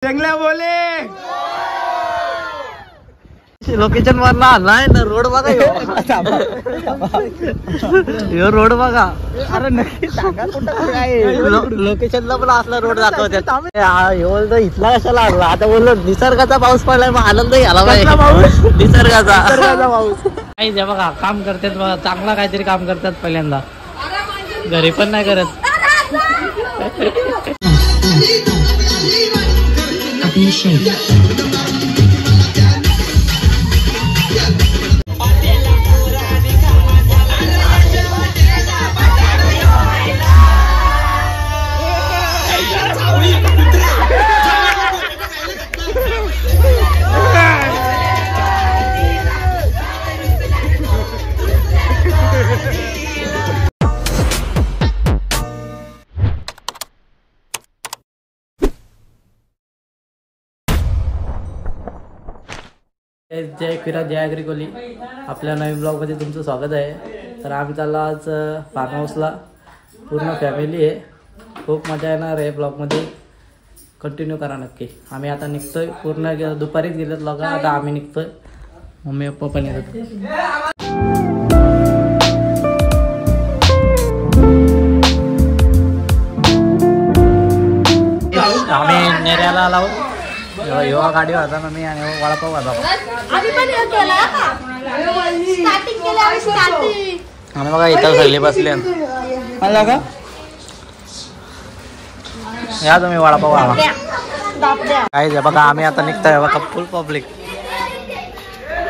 जंगला बोले लोकेशन वरला आलाय ना रोड बघा यो रोड बघा. अरे नक्की सांगा कुठं काय लोकेशनला पण असला रोड दाखवतात. इथला कशाला लागला आता बोललो निसर्गाचा पाऊस पडलाय मग आनंद घ्यायला पाहिजे. निसर्गाचा पाऊस काही जे बघा काम करतात बघा चांगला काहीतरी काम करतात पहिल्यांदा घरी पण नाही करत. जय फिरा जय ॲग्री कोहली आपल्या नवीन ब्लॉगमध्ये तुमचं स्वागत आहे. तर आम्ही चाललो आज फार्म हाऊसला पूर्ण फॅमिली आहे. खूप मजा येणार आहे ब्लॉगमध्ये कंटिन्यू करा नक्की. आम्ही आता निघतोय पूर्ण दुपारीच गेलेत लोक आता आम्ही निघतोय. मम्मी पप्पा पण येतात. आम्ही नेऱ्याला आलो युवा गाडी होता ना मी आणि वडापाव होता आणि बघा इथं सगळे बसले का या तुम्ही वडापाव काय बघा आम्ही आता निघतोय बघा फुल पब्लिक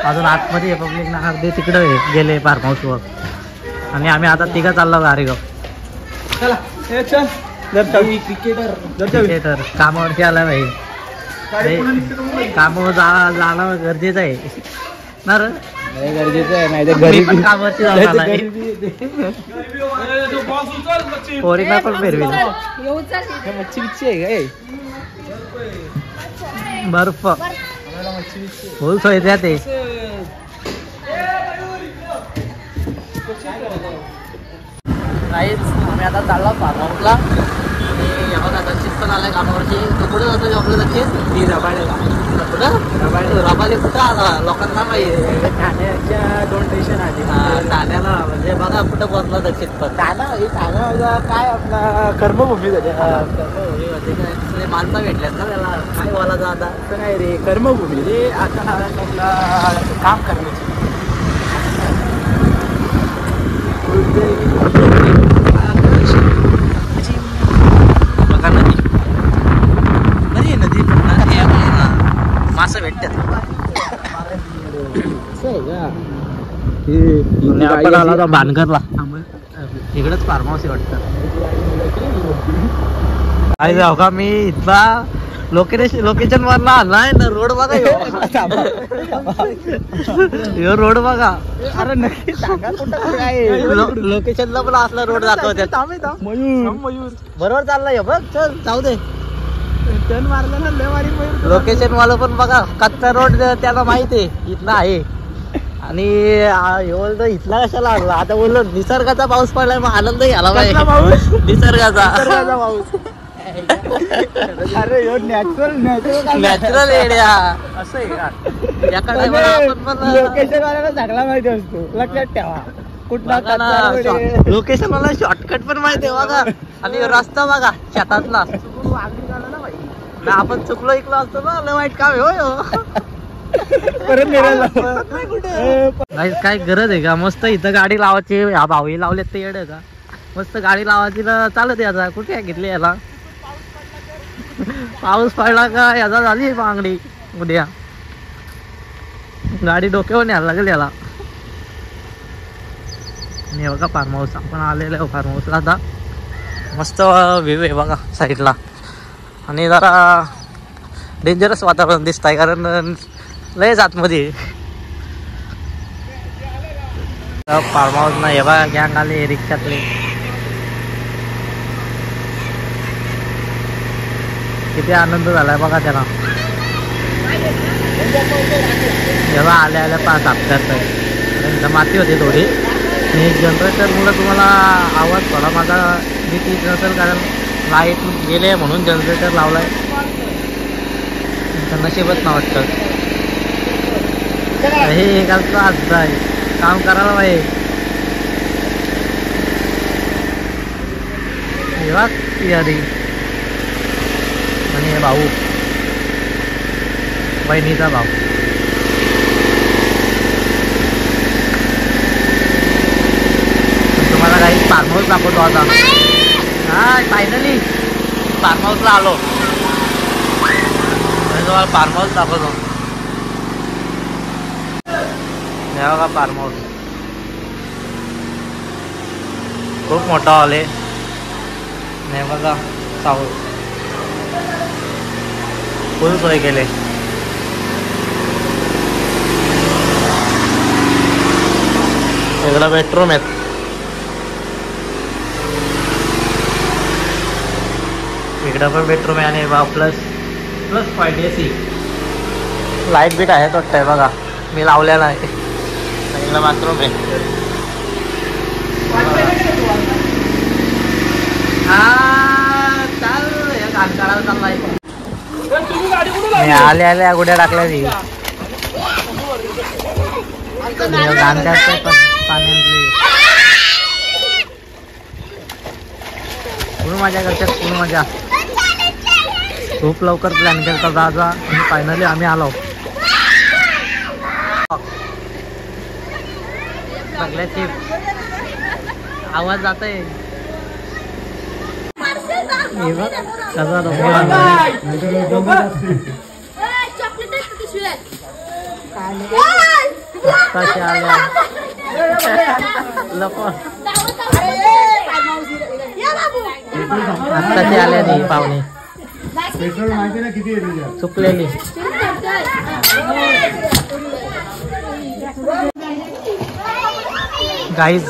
अजून आतमध्ये पब्लिक ना अगदी तिकडे गेले फार्म हाऊसवर आणि आम्ही आता तिघं चाललो गारीगाव. क्रिकेटर कामावरती आला भाई कामावर जाणं गरजेचं आहे ना रे. गरजेचं आहे नाही तर घरी पण कामावरती पोरीला पण फिरवी मच्छी बिच्छी आहे काय बर्फ फुल सोय द्या ते. काहीच आम्ही आता चाललो फार्म हाऊसला. दक्षित पण आलाय कामावरची तो कुठे जातो आपलं दक्षित ती रबाळेला कुठं रबाळे कुठं आला लोकांना माहिती ठाण्याच्या 2 स्टेशन आली. ठाण्याला म्हणजे बघा कुठं पोहोचला दक्षित पण ठाणा काय आपला कर्मभूमी झाली. कर्मभूमी म्हणजे काय माणसं भेटल्यात ना त्याला काय बोलायचं आता असं नाही रे कर्मभूमी रे आता आपला काम करण्याची मासे भेटतात. भानगरला इकडेच फार्म हाऊस वाटतं काय जाऊ का मी इथला लोकेशन वरला आलाय ना रोड बघा यो रोड बघा. अरे नक्की सांगा कुठं काय लोकेशनला पण असला रोड दाखवतात. मयूर बरोबर चाललाय बघ चल जाऊ दे. टर्न मारला ना लय मारी मयूर. लोकेशन वाला पण बघा कच्चा रोड त्याला माहिती आहे इथला आहे आणि इथला कशाला लागला आता बोललो निसर्गाचा पाऊस पडलाय मग आनंद घ्यायला पाहिजे. निसर्गाचा पाऊस अरे नॅचरल एरिया असं आहे का. एका टायमाला आपण पण लोकेशन वाल्याला चांगला माहिती असतो लक्षात ठेवा. कुठला लोकेशन वाला शॉर्टकट पण माहिती आहे बघा आणि रस्ता बघा शेतातला ना आपण चुकलो इकलो असतो ना लय वाईट काम आहे. काय गरज आहे का मस्त इथं गाडी लावायची ह्या भाऊ लावलेत ते येडं का मस्त गाडी लावायची ना चालत याचा कुठे घेतली याला पाऊस पडला का याचा झाली बांगडी उद्या गाडी डोक्यावर न्यायला लागेल याला. आणि बघा फार्म हाऊस आपण आलेलं आहे फार्म हाऊसला आता मस्त व्ह्यू आहे बघा साईडला आणि जरा डेंजरस वातावरण दिसत आहे कारण लयच आतमध्ये फार्म हाऊस ना हे बघा गँग आले रिक्षातले किती आनंद झालाय बघा त्याला. जेव्हा आल्या आल्या पाच आपल्यात माती होती थोडी आणि जनरेटरमुळे तुम्हाला आवाज थोडा माझा भीती नसेल कारण लाईट गेले म्हणून जनरेटर लावलाय. नशीबच ना वाटतं हे एकाचं आज आहे काम करायला पाहिजे. यारी आणि हे भाऊ बहिणीचा भाऊ. तुम्हाला काही फार्म हाऊस दाखवतो आता. हा फायनली फार्म हाऊसला आलो. तुम्हाला फार्म हाऊस दाखवतो. हे बघा फार्म हाऊस खूप मोठा हॉल आहे. नाही बघा सावळ फुल सोय केले. इकडं बेडरूम आहेत. इकडं पण बेडरूम आहे आणि प्लस पॉईंट AC लाईट बीट आहे वाटतंय बघा. मी लावलेला आहे. इकडं बाथरूम आहे. आले आल्या गुड्या टाकल्या ती फुल मजा करते. फुल मजा. खूप लवकर प्लॅन करता जायचा आणि फायनली आम्ही आलो. सगळ्याची आवाज जात आहे. आत्ताची आल्या नाही पाहुणे चुकलेली. गाईज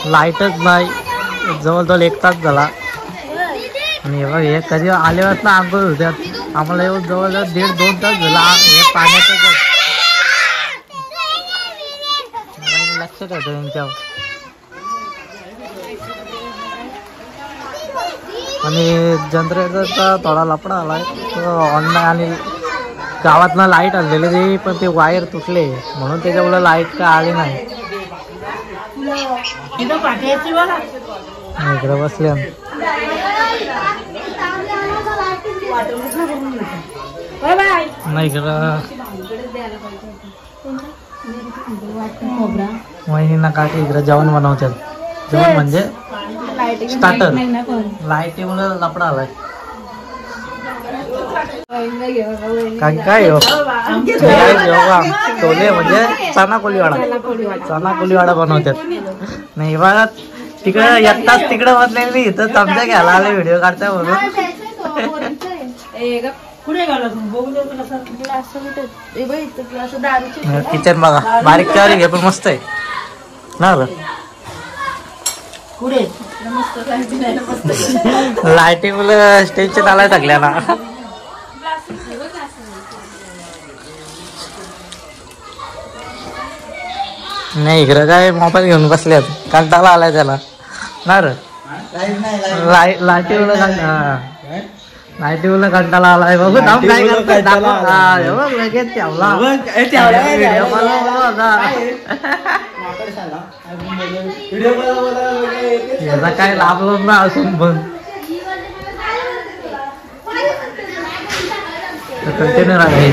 लाईटच नाही. जवळजवळ 1 तास झाला आणि बघ हे कधी आल्यावर ना आंघोळ होत्यात. आम्हाला येऊन जवळजवळ 1.5-2 तास झाला. हे पाण्याचं लक्ष ठेवतो त्यांच्यावर. आणि जनरेटरचा थोडा लफडा आलाय ऑनलाईन आणि गावातनं लाईट आलेली ती पण ते वायर तुटले म्हणून त्याच्यामुळे लाईट काय आली नाही. इकडे बसले नाही इकडं वहिनींना काकी इकडे जेवण बनवतात. जेवण म्हणजे स्टार्टर. लाईटीमुळे लफडा आलाय. काय हो टोले म्हणजे चना कोलीवाडा बनवतात. नाही बघा तिकडे एकटाच तिकडे बसले मी इथं चमचा घ्यायला आले व्हिडिओ काढताय म्हणून. किचन बघा बारीक तयारी घे पण मस्त आहे ना. लाईटी मुलं स्टेजच्या आलाय सगळ्यांना. नाही इकडं काय मोबाईल घेऊन बसल्यात. कंटाळा आलाय त्याला ना रे. लाईटीला कंटाळा आलाय. बघू थांब काय करतो. लगेच याचा काय लाभलो ना असून पण कंटिन्यू राहिले.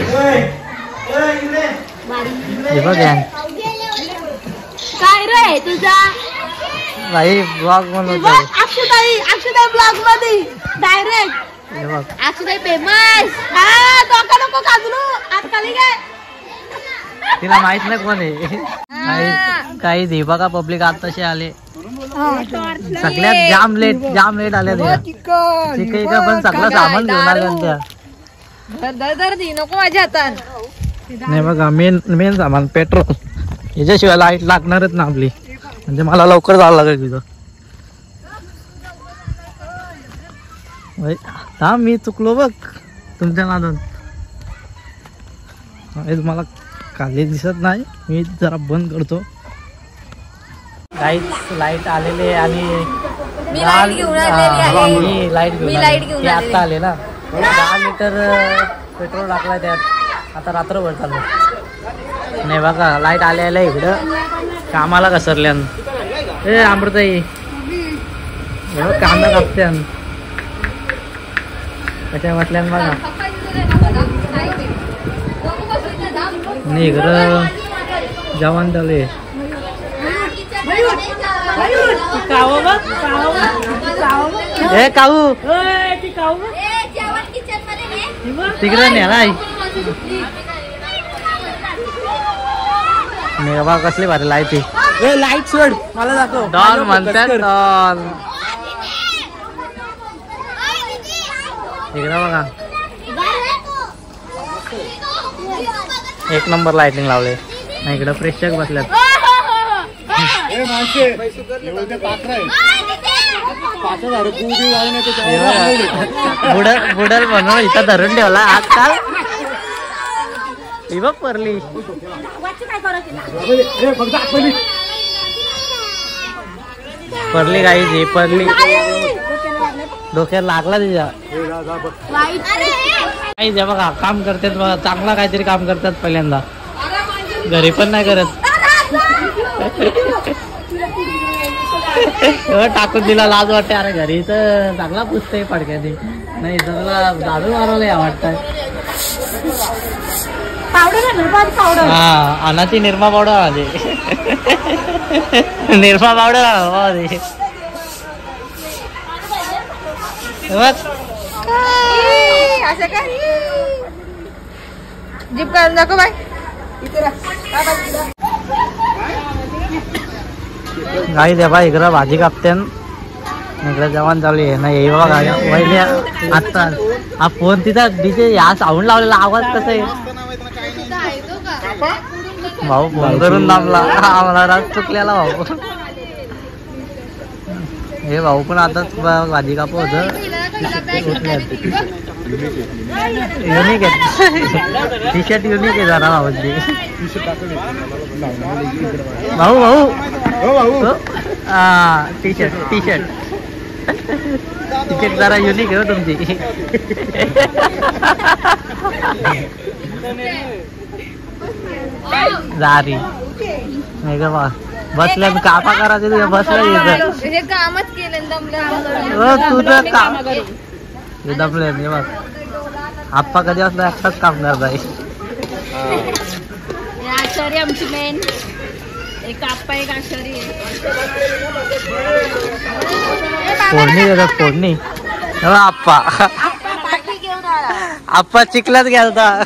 हे बघ काय रे तुझा भाई ब्लॉग बनवतो. अक्षताई ब्लॉग मध्ये डायरेक्ट अक्षताई फेमस. नको काजू आजकाल काय तिला माहित नाही कोण आहे. काही दे बघा पब्लिक आताशे आले. सगळ्यात जाम लेट आल्या त्या पण सगळं सामान घेऊन आल्या त्या. नको माझ्या हातात. नाही बघा मेन सामान पेट्रोल. याच्याशिवाय लाईट लागणारच ना आपली. म्हणजे मला लवकर जावं लागेल तिथं. हा मी चुकलो बघ तुमच्या नादात. तुम्हाला खाली दिसत नाही. मी जरा बंद करतो. लाईट आलेले आणि लाईट घेऊन आता आले ना. 10 लिटर पेट्रोल टाकलाय त्यात. आता रात्रभर चालू नाही बघा. लाईट आल्या इकडं कामाला घसरल्यान. ए अमृताई कांदा कापत्यान कशा वाटल्यान बघा. नाही इकडं जवान चालू हे काऊ तिकडे नेला नाही बा. कसली भारी लाईट लाईट सोड मला दाखव. डॉल म्हणतात डॉल. इकडं बघा एक नंबर लाइटिंग लावले. इकडं प्रेक्षक बसल्यात. बुडल म्हणून इथं धरून ठेवला आजकाल. ही बघ परली परली गाई जी परली डोक्यात लागला तिच्या. काही बघा काम करतात बघा. चांगला काहीतरी काम करतात पहिल्यांदा. घरी पण नाही करत. टाकून दिला लाज वाटते. अरे घरी तर चांगला पुसते पडक्याने. नाही चांगला झाडू मारवले वाटतंय. हा अनाची निरमा पावडर आली. निरमा पावडर आली. जीप काढून दाखव बाय. गाई द्या बा. इकडं भाजी कापत्यान. इकडं जवान चालू आहे ना. ये बघा वहिले आता हा फोन तिचा डीजे या साऊंड लावलेला आवाज कसा आहे. भाऊ फोन करून दाबला आम्हाला रात चुकलेला भाऊ. हे भाऊ पण आताच भाजी कापत होतं. युनिक आहे. टी शर्ट युनिक आहे जरा भाऊची. भाऊ भाऊ हा टी शर्ट जरा युनिक आहे हो तुमची. जारी नाही का बा. बसल्या कापा करायचे बसल्या हे कामच केलं तुझं काम दमले बघ. आप्पा कधी असला एकटाच काम करत आहे. आचारी आमची मेन एक आप्पा एक आचारी आहे. फोडणी देतात फोडणी. आप्पा आप्पा चिखलात गेलता.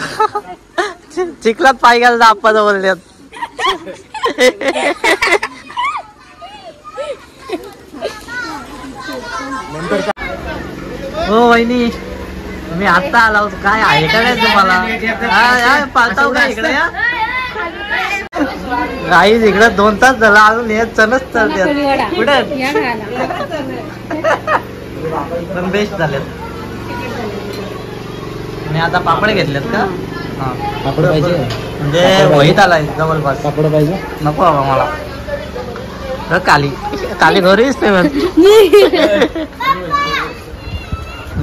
चिखलात पाय गेलता आप्पा जवळ. हो वहिनी तुम्ही आता आला होता. काय आहे का नाही तुम्हाला. पाळताव का इकडे या गाई. इकडे 2 तास झाला अजून हे चलच चालते. कुठे पण बेस्ट झालेत. आणि आता पापड घेतलेत का. पापड पाहिजे म्हणजे वहीत आलाय जवळपास. पापड पाहिजे नको बाबा मला. काली घरीच ते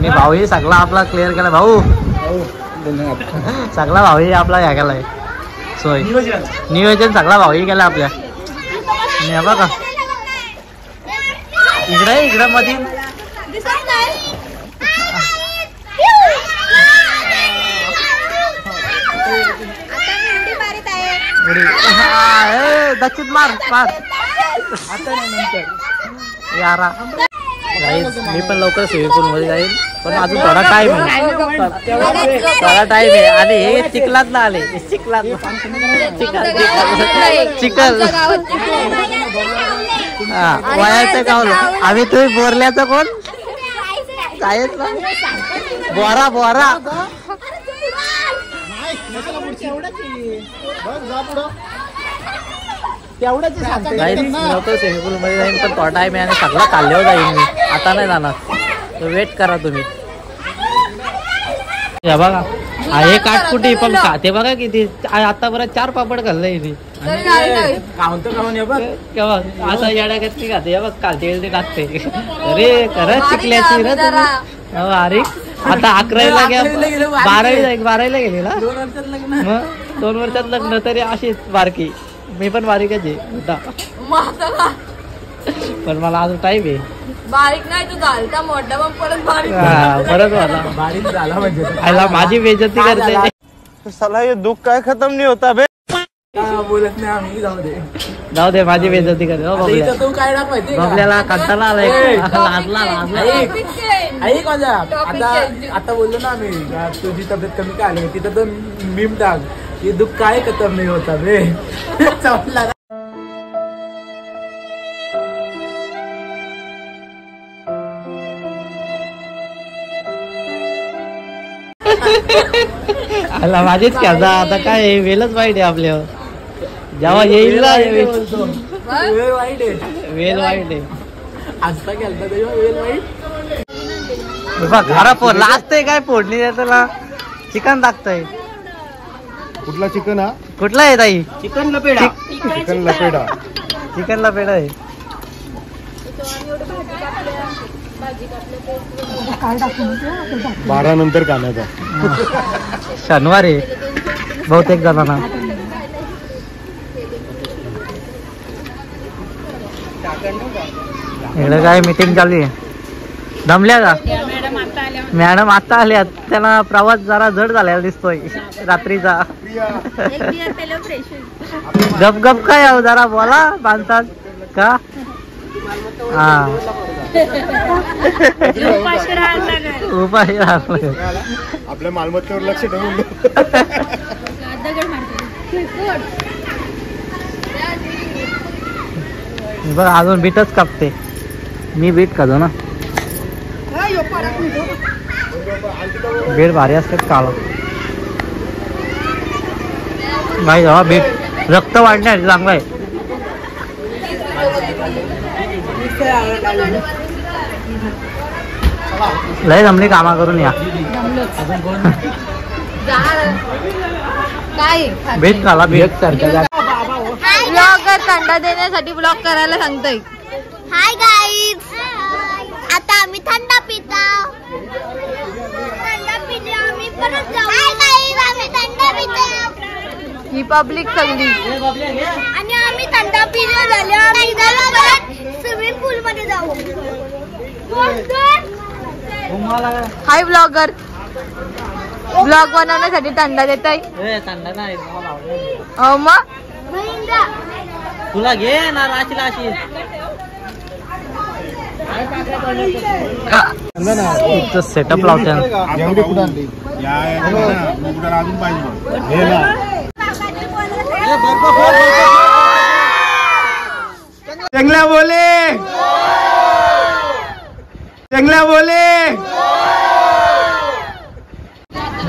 मी भाऊ सगळा आपला क्लिअर केला. भाऊ सगळा भाऊ आपला ह्या केलाय सोय नियोजन सगळा भाऊ केला आपल्या. बघा इकडे मध्ये दक्षित मार आता नाही नंतर यारा. मी पण लवकर स्विमिंग पूल मध्ये जाईल पण अजून थोडा टाइम आहे. आणि हे चिखलात ना आले. चिखल हा वयाचं गावलं आम्ही. तुम्ही बोरल्याचं कोण कायच ना बोरा लवकर स्विमिंग पूल मध्ये जाईन पण थोडा टाइम आहे. आणि सगळा काढल्यावर जाईन मी. आता नाही जाणार. वेट करा तुम्ही. हे बघा हे काटकुटी पण खाते बघा किती. आता बरं 4 पापड खाल्लंय मी. केव्हा असं येड्या खाते. हे बघ कालते टाकते. अरे खरंच शिकल्याची अरे आता 11वीला गेला, 12वीला गेलेला. मग 2 वर्षात लग्न तरी अशीच बारकी. मी पण बारीकच आहे आता. पण मला अजून टाईम आहे. बारीक नाही तू घालता मोठा मग परत बारीक. परत मला बारीक झाला म्हणजे आयला माझी बेइज्जती करते. साला हे दुःख काय खतम नाही होता बे. बोलत नाही आम्ही. जाऊ दे माझी बेइज्जती करते. हो बघल्या तू काय टाक माहिती बघल्याला कंटाळा आलाय. लाजला ऐक माझा. आता बोललो ना आम्ही तुझी तब्येत कमी काय आली तिथं तर मीम टाक हे दुःख काय खतम नाही होता बे. चवला आला माझीच खेळता. आता काय वेलच वाईट आहे आपल्यावर. जेव्हा येईल ना वेळ वाईट आहे. वेल वाईट आहे. आजचा गेलता तेव्हा वेळ वाईट. घरा फोडला असतंय काय फोडणी त्याला चिकन टाकतंय. कुठला चिकन हा? कुठला आहे ताई? चिकन लपेडा. चिकन लपेडा. चिकन लपेडा आहे. 12 नंतर कानाचा. शनिवार आहे बहुतेक जणांना. इकडे काय मीटिंग चालू आहे. दमल्या का मॅडम? आता आल्या. त्यांना प्रवास जरा जड झालेला दिसतोय रात्रीचा. गप गप काय आहो जरा बोला बांधतात का? हा उपाय आपल्या मालमत्तेवर लक्ष ठेवून. बघ अजून बीटच कापते. मी बीट खातो ना. बीट भारी असतात काळा. नाही जेव्हा बीट रक्त वाढण्यासाठी चांगलं आहे. लय जमली कामा करून या. बीट खाला बीट सारखं. ब्लॉगर थंडा देण्यासाठी ब्लॉग करायला सांगतोय. हाय गाईज, आता आम्ही थंडा पितो. थंडा पितो आम्ही परत जाऊ. हाय गाईज, आम्ही थंडा पितो. ही पब्लिक सगळी. आणि आम्ही थंडा पिलो झाले आम्ही परत स्विमिंग पूल मध्ये जाऊ. हाय ब्लॉगर. ब्लॉग बनवण्यासाठी थंडा देताय. थंडा नाही हो मग तुला घे ना राशीला अशी. सेटअप लावते. एवढी कुठं आणली? अजून पाहिजे. जंगला बोले. जंगला बोले.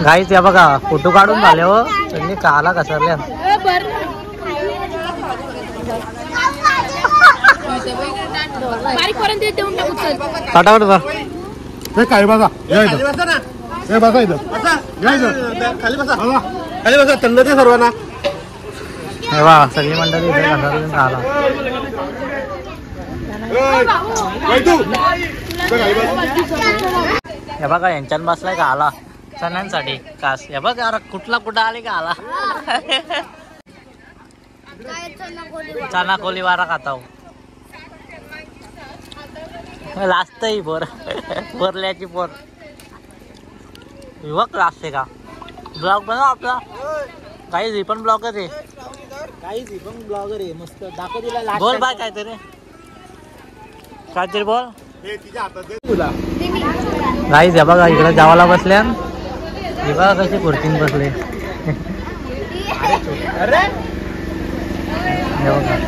गाईच या बघा फोटो काढून झाले हो. त्यांनी काला घसरल्या. फटाफट बघ. काय बघा बसा इथं. खाली बसा. खाली बसा. थंड ते सर्वांना. हे बघा सगळी मंडळी इथे घसरून आला. हे बघा यांच्यात बसलाय का आला सणांसाठी कास. हे बघ यार कुठला कुठं आले का आला. चना कोली वारा खाता लाजतही पोर. पोरल्याची पोर युवक लाजते का. ब्लॉग बनव आपला. काही झी पण ब्लॉगच आहे. काही पण ब्लॉगर आहे मस्त. दाखव तिला. बोल बाय काहीतरी. काहीतरी बोल. गाईज हे बघा इकडे जावाला बसल्या. हे बघा कशी खुर्चीन बसले.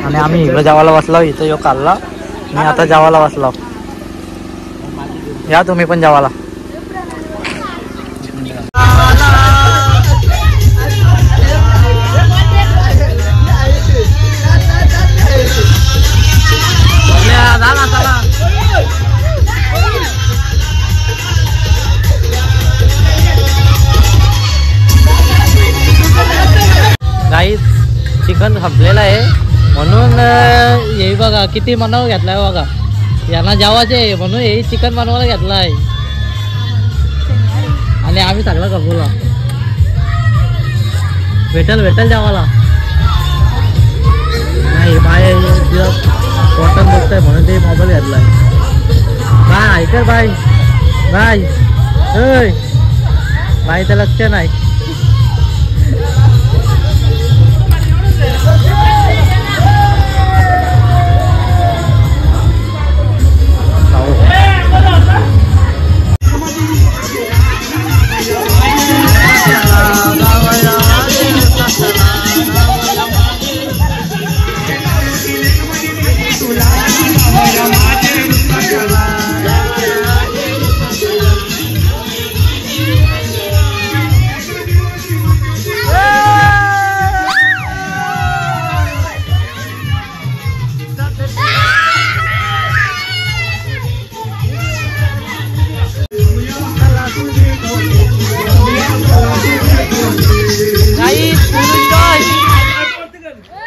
आणि आम्ही इकडे जावाला बसलो. इथं यो काढला. मी आता जावाला बसलो. या तुम्ही पण जावाला. गाईज चिकन संपलेलं आहे म्हणून हे बघा किती मनव घेतलाय बघा. यांना जेवायचे म्हणून हे चिकन बनवायला घेतला आहे. आणि आम्ही सगळा कपूरला भेटल जेवायला नाही. बाय तिला कॉटन बघताय म्हणून ते मोबाईल घेतलाय. बाय ऐकर बाय बायचं लक्ष नाही.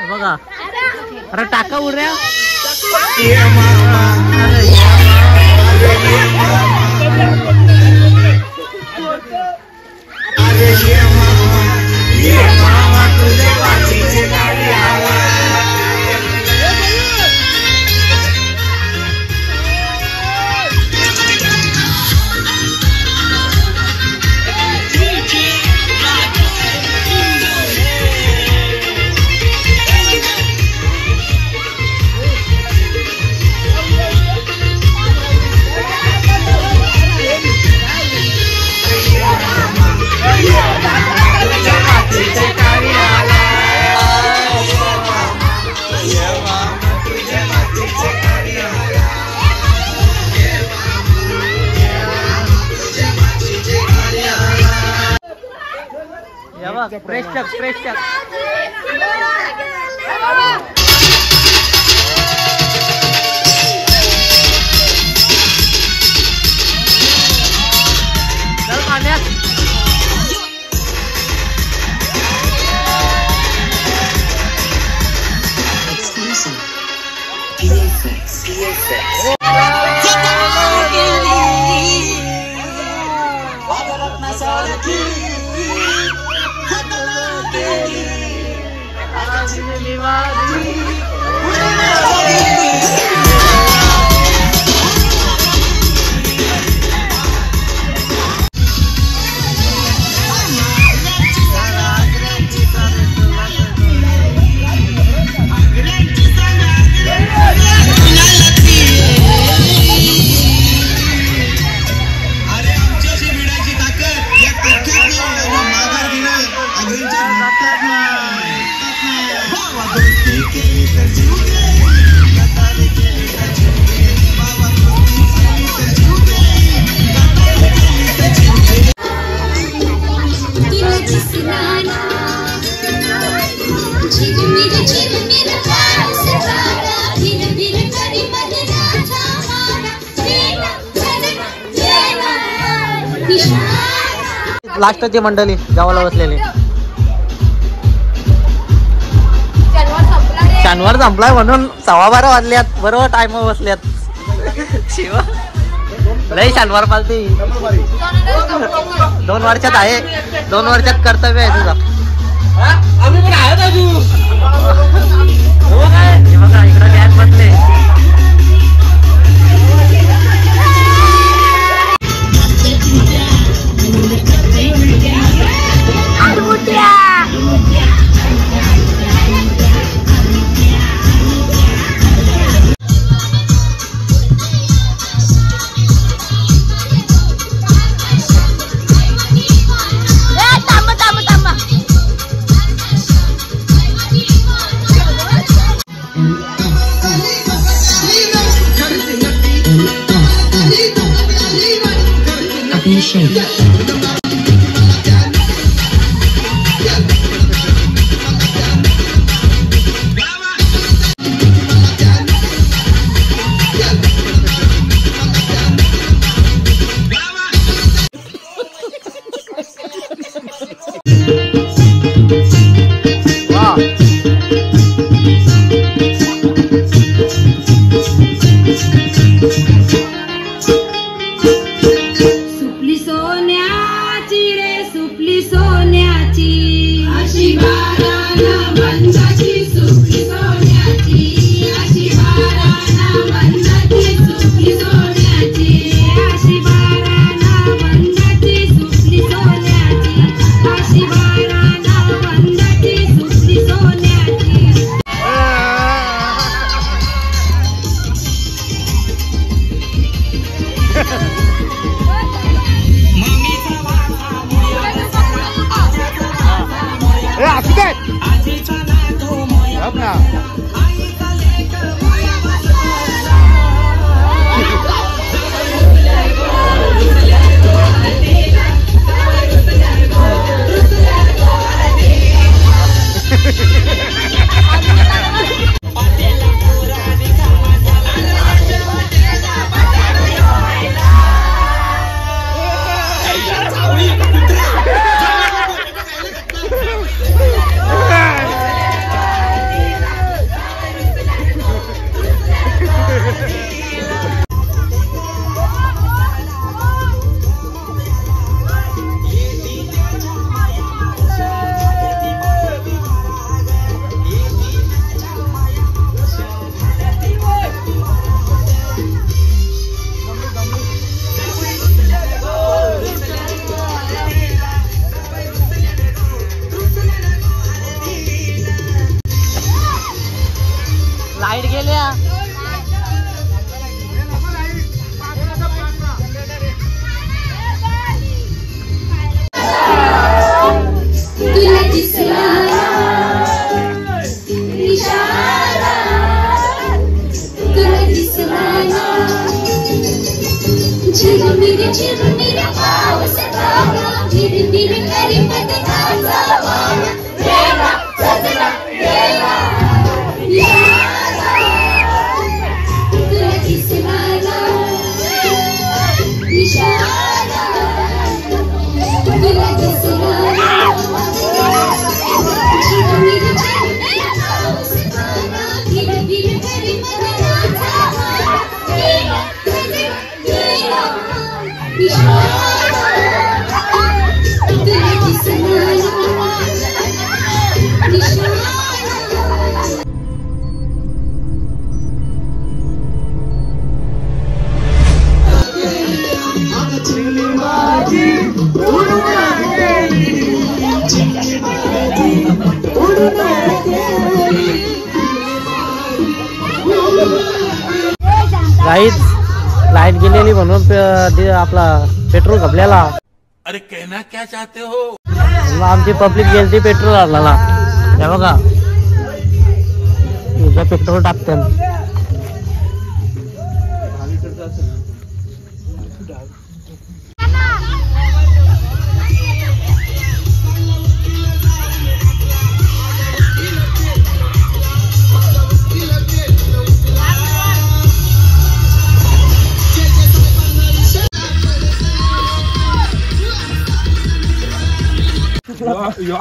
बघा अरे टाका उड रहा प्रेक्षक चल पाण्यात लास्टची मंडळी गावाला बसलेली. शनिवार संपलाय म्हणून 12:15 वाजल्यात बरोबर टाइम बसल्यात. शिवा लई शनिवार पालती 2 वर्षात आहे. 2 वर्षात कर्तव्य आहे तुझा. आम्ही पण आहे बघा इकडं गॅस बसले. असू दे ना. लाईट गेल्या. तुला दिसला इशारा, तुला दिसला झिरमिर पाऊस धागा, झिरमिर करी पदकाचा वारा, गेला सजना गेला इशारा, तुला दिसला इशारा, तुला दिसला लाईट गेलेली म्हणून आपला पेट्रोल खपल्याला. अरे कहना क्या चाहते हो. आमची पब्लिक गेलती पेट्रोल आणला. हे बघा पेट्रोल टाकते.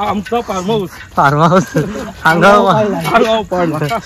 आमचा फार्म हाऊस फार्म हाऊस अंगाव पडला.